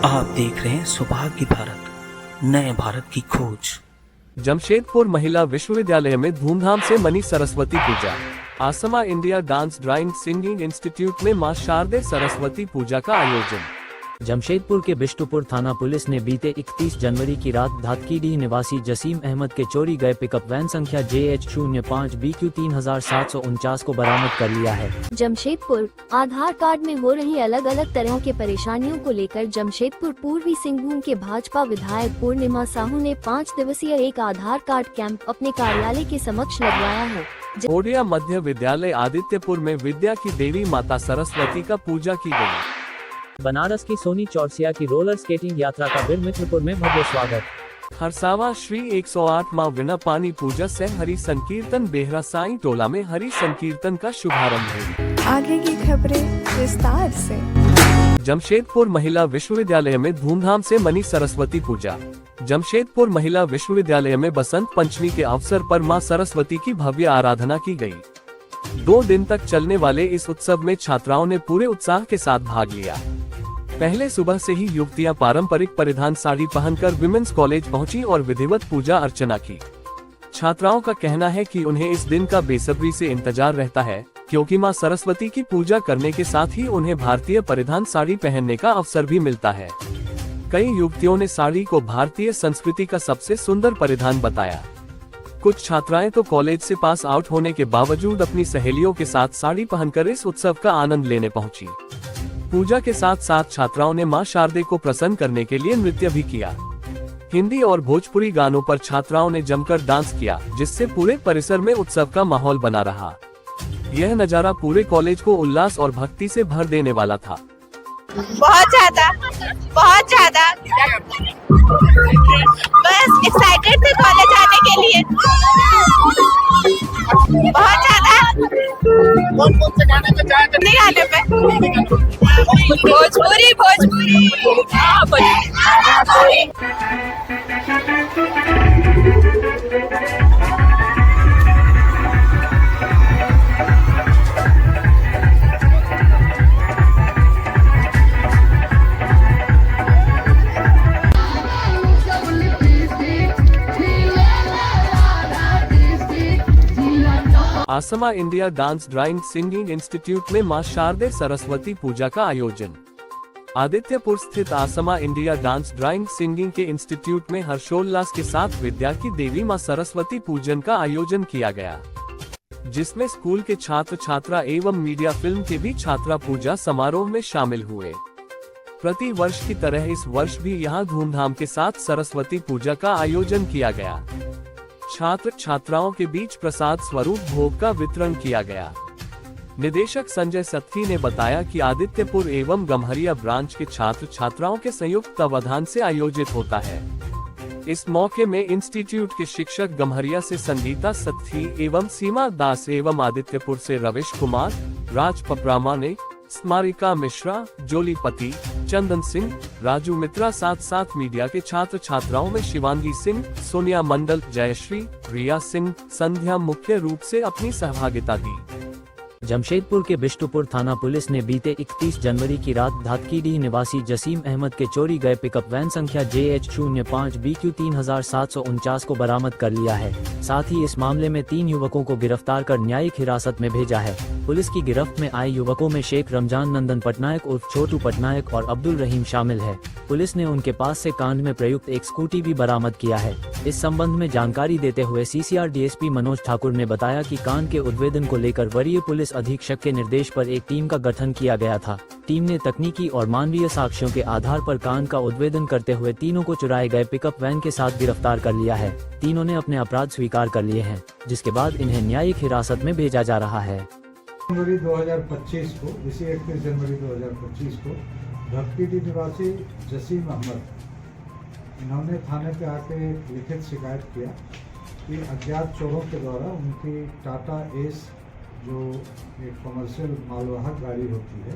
आप देख रहे हैं सौभाग्य भारत, नए भारत की खोज। जमशेदपुर महिला विश्वविद्यालय में धूमधाम से मनी Saraswati Puja. Asma India dance drawing singing institute में मां शारदे सरस्वती पूजा का आयोजन। जमशेदपुर के बिष्टुपुर थाना पुलिस ने बीते 31 जनवरी की रात धातकीडीह निवासी जसीम अहमद के चोरी गए पिकअप वैन संख्या JH05 BQ 3749 को बरामद कर लिया है। जमशेदपुर आधार कार्ड में हो रही अलग अलग तरह के परेशानियों को लेकर जमशेदपुर पूर्वी सिंहभूम के भाजपा विधायक पूर्णिमा साहू ने 5 दिवसीय एक आधार कार्ड कैंप अपने कार्यालय के समक्ष लगवाया है। ओडिया मध्य विद्यालय आदित्यपुर में विद्या की देवी माता सरस्वती का पूजा की गई। बनारस की सोनी चौरसिया की रोलर स्केटिंग यात्रा का बिरमित्रपुर में भव्य स्वागत। हरसावा श्री 108 मां विना पानी पूजा से हरि संकीर्तन बेहरा साईं टोला में हरि संकीर्तन का शुभारंभ है। आगे की खबरें विस्तार से। जमशेदपुर महिला विश्वविद्यालय में धूमधाम से मनी सरस्वती पूजा। जमशेदपुर महिला विश्वविद्यालय में बसंत पंचमी के अवसर पर मां सरस्वती की भव्य आराधना की गई। 2 दिन तक चलने वाले इस उत्सव में छात्राओं ने पूरे उत्साह के साथ भाग लिया। पहले सुबह से ही युवतियां पारंपरिक परिधान साड़ी पहनकर विमेंस कॉलेज पहुंची और विधिवत पूजा अर्चना की। छात्राओं का कहना है कि उन्हें इस दिन का बेसब्री से इंतजार रहता है, क्योंकि मां सरस्वती की पूजा करने के साथ ही उन्हें भारतीय परिधान साड़ी पहनने का अवसर भी मिलता है। कई युवतियों ने साड़ी को भारतीय संस्कृति का सबसे सुंदर परिधान बताया। कुछ छात्राएं तो कॉलेज से पास आउट होने के बावजूद अपनी सहेलियों के साथ साड़ी पहनकर इस उत्सव का आनंद लेने पहुंची। पूजा के साथ साथ छात्राओं ने मां शारदे को प्रसन्न करने के लिए नृत्य भी किया। हिंदी और भोजपुरी गानों पर छात्राओं ने जमकर डांस किया, जिससे पूरे परिसर में उत्सव का माहौल बना रहा। यह नजारा पूरे कॉलेज को उल्लास और भक्ति से भर देने वाला था। बहुत ज्यादा बस एक्साइटेड थे कॉलेज आने के लिए। बहुत ज्यादा नहीं आने पे Bhojpuri Asma India dance drawing singing institute में मां शारदे सरस्वती पूजा का आयोजन। आदित्यपुर स्थित Asma India dance drawing singing के इंस्टीट्यूट में हर्षोल्लास के साथ विद्या की देवी मां सरस्वती पूजन का आयोजन किया गया, जिसमें स्कूल के छात्र छात्रा एवं मीडिया फिल्म के भी छात्रा पूजा समारोह में शामिल हुए। प्रति वर्ष की तरह इस वर्ष भी यहां धूमधाम के साथ सरस्वती पूजा का आयोजन किया गया। छात्र छात्राओं के बीच प्रसाद स्वरूप भोग का वितरण किया गया। निदेशक संजय सत्ती ने बताया कि आदित्यपुर एवं गम्हरिया ब्रांच के छात्र छात्राओं के संयुक्त तत्वाधान से आयोजित होता है। इस मौके में इंस्टीट्यूट के शिक्षक गम्हरिया से संगीता सत्ती एवं सीमा दास एवं आदित्यपुर से रविश कुमार, राज पपरामाने, स्मारिका मिश्रा, जोलीपति, चंदन सिंह, राजू मित्रा साथ मीडिया के छात्र छात्राओं में शिवांगी सिंह, सोनिया मंडल, जयश्री, रिया सिंह, संध्या मुख्य रूप से अपनी सहभागिता दी। जमशेदपुर के बिष्टुपुर थाना पुलिस ने बीते 31 जनवरी की रात धातकीडीह निवासी जसीम अहमद के चोरी गए पिकअप वैन संख्या JH05 BQ 3749 को बरामद कर लिया है। साथ ही इस मामले में 3 युवकों को गिरफ्तार कर न्यायिक हिरासत में भेजा है। पुलिस की गिरफ्त में आए युवकों में शेख रमजान नंदन पटनायक उर्फ छोटू पटनायक और अब्दुल रहीम शामिल है। पुलिस ने उनके पास से कांड में प्रयुक्त एक स्कूटी भी बरामद किया है। इस संबंध में जानकारी देते हुए CCR DSP मनोज ठाकुर ने बताया कि कांड के उद्भेदन को लेकर वरीय पुलिस अधीक्षक के निर्देश पर एक टीम का गठन किया गया था। टीम ने तकनीकी और मानवीय साक्ष्यों के आधार पर कांड का उद्भेदन करते हुए तीनों को चुराए गए पिकअप वैन के साथ गिरफ्तार कर लिया है। तीनों ने अपने अपराध स्वीकार कर लिए हैं, जिसके बाद इन्हें न्यायिक हिरासत में भेजा जा रहा है। जनवरी 2025 को इसी 31 जनवरी 2025 को धातकीडीह निवासी जसीम अहमद इन्होंने थाने पे आके लिखित शिकायत किया कि अज्ञात चोरों के द्वारा उनकी टाटा एस जो एक कमर्शियल मालवाहक गाड़ी होती है,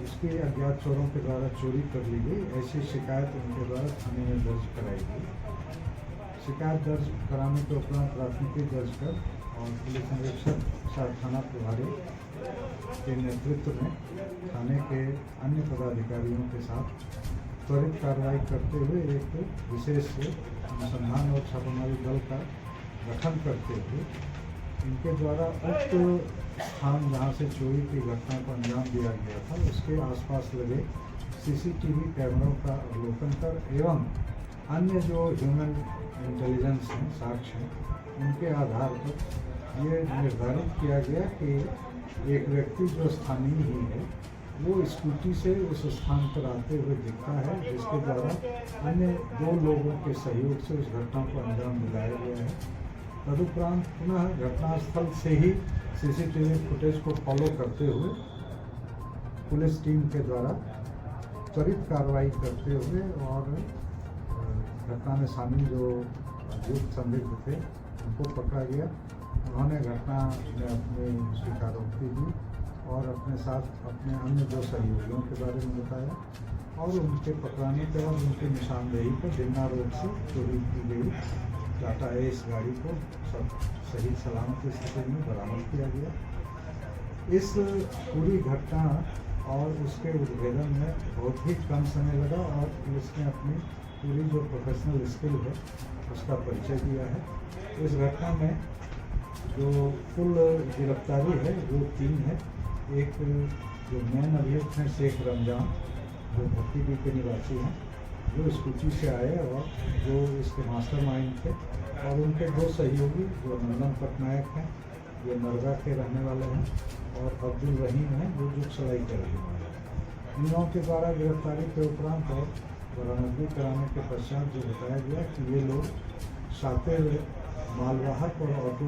उसकी अज्ञात चोरों के द्वारा चोरी कर ली गई। ऐसी शिकायत उनके द्वारा थाने में दर्ज कराई गई। शिकायत दर्ज कराने के उपरांत प्राथमिकी दर्ज कर और पुलिस अधीक्षक थाना प्रभारी के नेतृत्व में थाने के अन्य पदाधिकारियों के साथ त्वरित कार्रवाई करते हुए एक विशेष अनुसंधान और छापेमारी दल का गठन करते हुए इनके द्वारा उक्त स्थान जहाँ से चोरी की घटना को अंजाम दिया गया था उसके आसपास लगे सीसीटीवी कैमरों का अवलोकन कर एवं अन्य जो ह्यूमन इंटेलिजेंस हैं, साक्ष्य हैं, उनके आधार पर ये निर्धारित किया गया कि एक व्यक्ति जो स्थानीय ही है वो स्कूटी से उस स्थान पर आते हुए दिखता है, जिसके द्वारा अन्य 2 लोगों के सहयोग से उस घटना को अंजाम दिलाया गया है। तदुपरांत पुनः घटनास्थल से ही सीसीटीवी फुटेज को फॉलो करते हुए पुलिस टीम के द्वारा त्वरित कार्रवाई करते हुए और घटना में शामिल जो अभियुक्त संदिग्ध थे उनको पकड़ा गया। उन्होंने घटना में अपनी स्वीकारोक्ति दी और अपने साथ अपने अन्य 2 सहयोगियों के बारे में बताया और उनके पकड़ाने के बाद उनकी निशानदेही पर दिन्ना रोड से चोरी की गई टाटा एस गाड़ी को सब सही सलामत स्थिति में बरामद किया गया। इस पूरी घटना और उसके उद्भेदन में बहुत ही कम समय लगा और पुलिस ने अपनी पूरी जो प्रोफेशनल स्किल है उसका परिचय दिया है। इस घटना में जो कुल गिरफ्तारी है वो 3 है। एक जो मेन अभियुक्त हैं शेख रमजान जो भक्ति के निवासी हैं, जो स्कूटी से आए और जो इसके मास्टरमाइंड थे, और उनके 2 सहयोगी जो नंदन पटनायक हैं, ये नरगा के रहने वाले हैं, और अब्दुल रहीम हैं जो जुगसलाई के रहने वाले हैं। इन लोगों के द्वारा गिरफ्तारी के उपरांत और बरामदगी कराने के पश्चात जो बताया गया कि ये लोग साते मालवाहक और ऑटो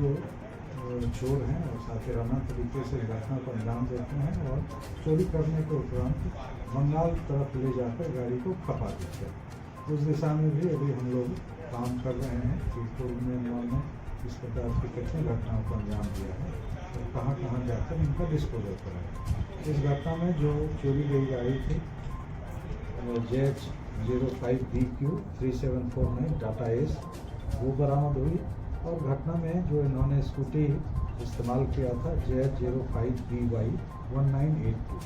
चोर हैं और सातेराना तरीके से घटना को अंजाम देते हैं और चोरी करने के उपरांत बंगाल तरफ ले जाकर गाड़ी को खपा देते हैं। उस दिशा में भी अभी हम लोग काम कर रहे हैं कि पूर्व में इन्होंने इस प्रकार की कितनी घटनाओं को अंजाम दिया है और कहाँ कहाँ जाकर इनका डिस्पोजल करा है। इस घटना में जो चोरी गई गाड़ी थी JH05BQ 3749 टाटा एस वो बरामद हुई और घटना में जो इन्होंने स्कूटी इस्तेमाल किया था JH05BY 1982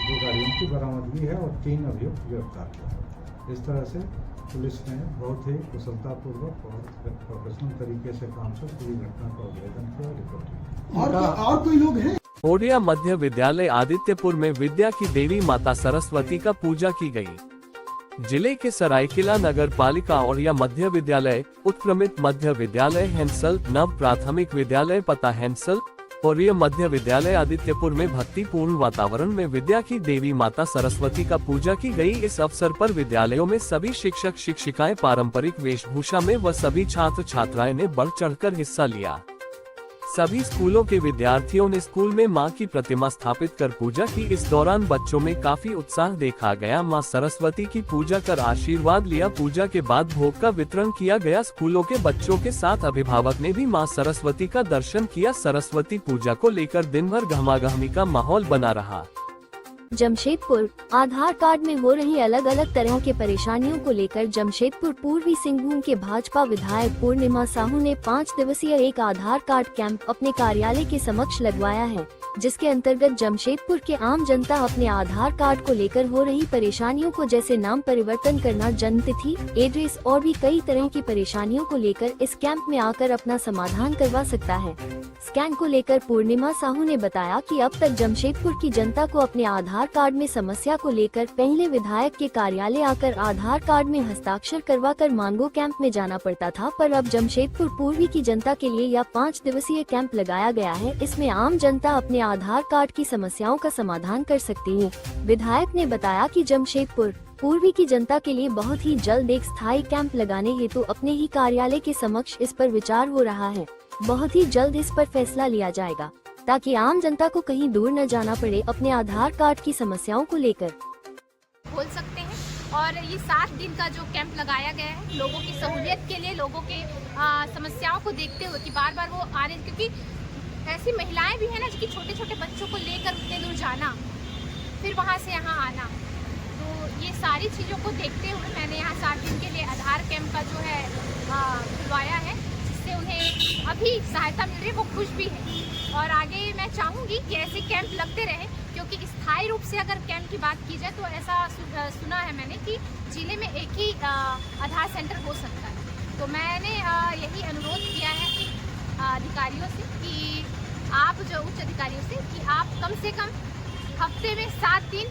दो गाड़ियों की बरामदगी है और 3 अभियुक्त गिरफ्तार किया। इस तरह से पुलिस ने बहुत ही कुशलतापूर्वक और प्रोफेशनल तरीके से काम कर पूरी घटना का उद्भेदन किया रिपोर्ट। और कोई लोग हैं? ओडिया मध्य विद्यालय आदित्यपुर में विद्या की देवी माता सरस्वती का पूजा की गई। जिले के सरायकेला नगर पालिका ओडिया मध्य विद्यालय, उत्क्रमित मध्य विद्यालय हैंसल, नव प्राथमिक विद्यालय पता हैंसल, ओडिया मध्य विद्यालय आदित्यपुर में भक्तिपूर्ण वातावरण में विद्या की देवी माता सरस्वती का पूजा की गई। इस अवसर पर विद्यालयों में सभी शिक्षक शिक्षिकाएं पारंपरिक वेशभूषा में व सभी छात्र छात्राएं ने बढ़ चढ़कर हिस्सा लिया। सभी स्कूलों के विद्यार्थियों ने स्कूल में मां की प्रतिमा स्थापित कर पूजा की। इस दौरान बच्चों में काफी उत्साह देखा गया। मां सरस्वती की पूजा कर आशीर्वाद लिया। पूजा के बाद भोग का वितरण किया गया। स्कूलों के बच्चों के साथ अभिभावक ने भी मां सरस्वती का दर्शन किया। सरस्वती पूजा को लेकर दिन भर गहमागहमी का माहौल बना रहा। जमशेदपुर आधार कार्ड में हो रही अलग अलग तरह के परेशानियों को लेकर जमशेदपुर पूर्वी सिंहभूम के भाजपा विधायक पूर्णिमा साहू ने 5 दिवसीय एक आधार कार्ड कैंप अपने कार्यालय के समक्ष लगवाया है, जिसके अंतर्गत जमशेदपुर के आम जनता अपने आधार कार्ड को लेकर हो रही परेशानियों को जैसे नाम परिवर्तन करना, जन्म तिथि, एड्रेस और भी कई तरह की परेशानियों को लेकर इस कैंप में आकर अपना समाधान करवा सकता है। स्कैन को लेकर पूर्णिमा साहू ने बताया कि अब तक जमशेदपुर की जनता को अपने आधार कार्ड में समस्या को लेकर पहले विधायक के कार्यालय आकर आधार कार्ड में हस्ताक्षर करवाकर मांगो कैंप में जाना पड़ता था, पर अब जमशेदपुर पूर्वी की जनता के लिए यह 5 दिवसीय कैंप लगाया गया है। इसमें आम जनता अपने आधार कार्ड की समस्याओं का समाधान कर सकती है। विधायक ने बताया कि जमशेदपुर पूर्वी की जनता के लिए बहुत ही जल्द एक स्थायी कैंप लगाने हेतु अपने ही कार्यालय के समक्ष इस पर विचार हो रहा है। बहुत ही जल्द इस पर फैसला लिया जाएगा ताकि आम जनता को कहीं दूर न जाना पड़े अपने आधार कार्ड की समस्याओं को लेकर। बोल सकते हैं और ये 7 दिन का जो कैंप लगाया गया है लोगों की सहूलियत के लिए, लोगों के समस्याओं को देखते हुए कि बार बार वो आने, क्योंकि ऐसी महिलाएं भी है ना जिनकी छोटे छोटे बच्चों को लेकर उतने दूर जाना, फिर वहाँ से यहाँ आना, तो ये सारी चीज़ों को देखते हुए मैंने यहाँ 7 दिन के लिए आधार कैंप का जो है खुलवाया है, जिससे उन्हें अभी सहायता मिल रही है, वो खुश भी है और आगे मैं चाहूँगी कि ऐसे कैंप लगते रहे, क्योंकि स्थायी रूप से अगर कैंप की बात की जाए तो ऐसा सुना है मैंने कि जिले में एक ही आधार सेंटर हो सकता है। तो मैंने यही अनुरोध किया है अधिकारियों से कि आप जो उच्च अधिकारियों से कि आप कम से कम हफ्ते में 7 दिन,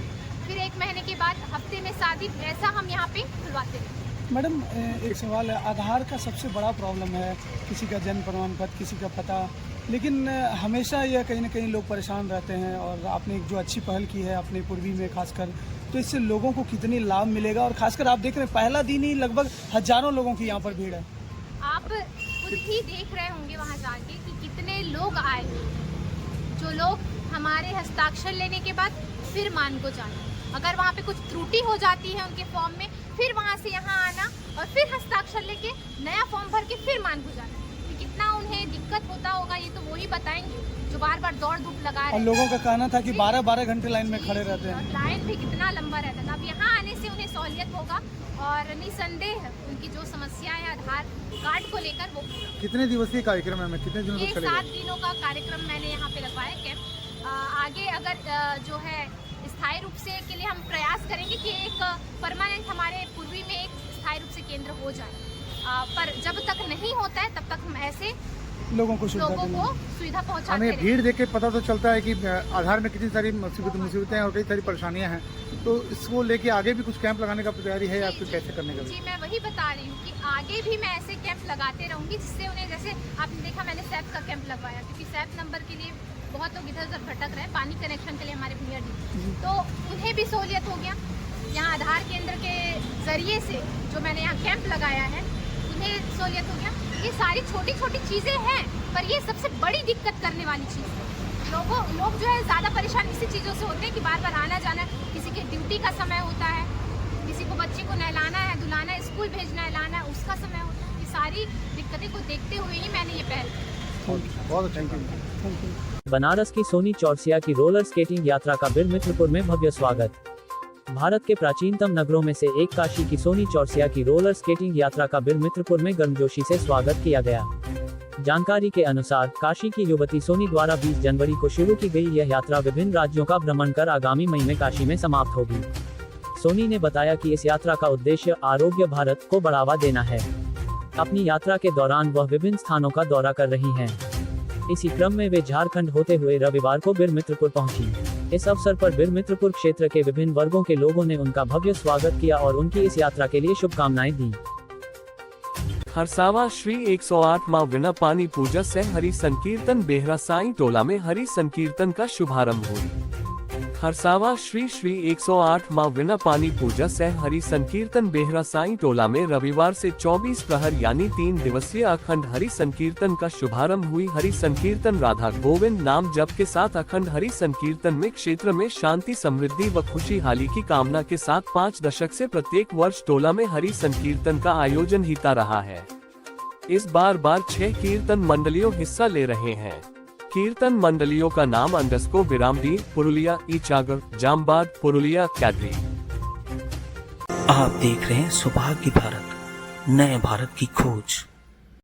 फिर 1 महीने के बाद हफ्ते में 7 दिन, ऐसा हम यहाँ पे खुलवाते रहें। मैडम एक सवाल है, आधार का सबसे बड़ा प्रॉब्लम है, किसी का जन्म प्रमाण पत्र, किसी का पता, लेकिन हमेशा यह कहीं ना कहीं लोग परेशान रहते हैं। और आपने एक जो अच्छी पहल की है अपने पूर्वी में खासकर, तो इससे लोगों को कितनी लाभ मिलेगा? और खासकर आप देख रहे हैं पहला दिन ही लगभग हजारों लोगों की यहाँ पर भीड़ है। आप खुद ही देख रहे होंगे वहाँ जाके कि कितने लोग आए, जो लोग हमारे हस्ताक्षर लेने के बाद फिर मान को जाना, अगर वहाँ पे कुछ त्रुटि हो जाती है उनके फॉर्म में, फिर वहाँ से यहाँ आना और फिर हस्ताक्षर लेके नया फॉर्म भर के फिर मान को जाना, तो कितना उन्हें दिक्कत होता होगा ये तो वो ही बताएंगे, जो बार बार दौड़ धूप लगा रहे हैं। और लोगों का कहना था कि 12-12 घंटे लाइन में खड़े रहते हैं। लाइन भी कितना लंबा रहता था। अब यहाँ आने से उन्हें सहूलियत होगा और निसंदेह उनकी जो समस्या है आधार कार्ड को लेकर वो पूरा। कितने दिवसीय कार्यक्रम है? कितने दिनों ये तक चलेगा? 7 दिनों का कार्यक्रम मैंने यहाँ पे लगवाया कैंप। आगे अगर जो है स्थायी रूप से के लिए हम प्रयास करेंगे कि एक परमानेंट हमारे पूर्वी में एक स्थायी रूप से केंद्र हो जाए, पर जब तक नहीं होता है तब तक हम ऐसे लोगों को सुविधा पहुँचाते हमें हैं। भीड़ देख के पता तो चलता है कि आधार में कितनी सारी मुसीबतें और कई सारी परेशानियां हैं, तो इसको लेके आगे भी कुछ कैंप लगाने का तैयारी है आपको कैसे करने का? जी मैं वही बता रही हूँ कि आगे भी मैं ऐसे कैंप लगाते रहूँगी, जिससे उन्हें, जैसे आपने देखा मैंने सैप का कैंप लगवाया, क्योंकि सैप नंबर के लिए बहुत लोग इधर उधर भटक रहे हैं, पानी कनेक्शन के लिए हमारे भैया जी, तो उन्हें भी सहूलियत हो गया। यहाँ आधार केंद्र के जरिए से जो मैंने यहाँ कैंप लगाया है उन्हें सहूलियत हो गया। ये सारी छोटी छोटी चीज़ें हैं, पर ये सबसे बड़ी दिक्कत करने वाली चीज़ है। लोग जो है ज़्यादा परेशान इसी चीज़ों से होते हैं कि बार बार आना जाना, किसी के ड्यूटी का समय होता है, किसी को बच्चे को नहलाना है, धुलाना है, स्कूल भेजना है, लाना है, उसका समय होता है। ये सारी दिक्कतें को देखते हुए ही मैंने ये पहल की। बहुत थैंक यू। बनारस की सोनी चौरसिया की रोलर स्केटिंग यात्रा का बिरमित्रपुर में भव्य स्वागत। भारत के प्राचीनतम नगरों में से एक काशी की सोनी चौरसिया की रोलर स्केटिंग यात्रा का बिरमित्रपुर में गर्मजोशी से स्वागत किया गया। जानकारी के अनुसार काशी की युवती सोनी द्वारा 20 जनवरी को शुरू की गई यह यात्रा विभिन्न राज्यों का भ्रमण कर आगामी मई में काशी में समाप्त होगी। सोनी ने बताया कि इस यात्रा का उद्देश्य आरोग्य भारत को बढ़ावा देना है। अपनी यात्रा के दौरान वह विभिन्न स्थानों का दौरा कर रही हैं। इसी क्रम में वे झारखंड होते हुए रविवार को बिरमित्रपुर पहुंची। इस अवसर पर बिरमित्रपुर क्षेत्र के विभिन्न वर्गों के लोगों ने उनका भव्य स्वागत किया और उनकी इस यात्रा के लिए शुभकामनाएं दी। हरसावा श्री 108 मां विना पानी पूजा सह हरि संकीर्तन बेहरा साईं टोला में हरि संकीर्तन का शुभारंभ हुई। हरसावा श्री 108 मां विना पानी पूजा सह हरि संकीर्तन बेहरा साईं टोला में रविवार से 24 प्रहर यानी 3 दिवसीय अखंड हरि संकीर्तन का शुभारंभ हुई। हरि संकीर्तन राधा गोविंद नाम जप के साथ अखंड हरि संकीर्तन में क्षेत्र में शांति, समृद्धि व खुशहाली की कामना के साथ 5 दशक से प्रत्येक वर्ष टोला में हरि संकीर्तन का आयोजन होता रहा है। इस बार 6 कीर्तन मंडलियों हिस्सा ले रहे हैं। कीर्तन मंडलियों का नाम अंडस्को बिरामडी, पुरुलिया, ईचागर, जामबाद, पुरुलिया, कैदरी। आप देख रहे हैं सौभाग्य भारत, नए भारत की खोज।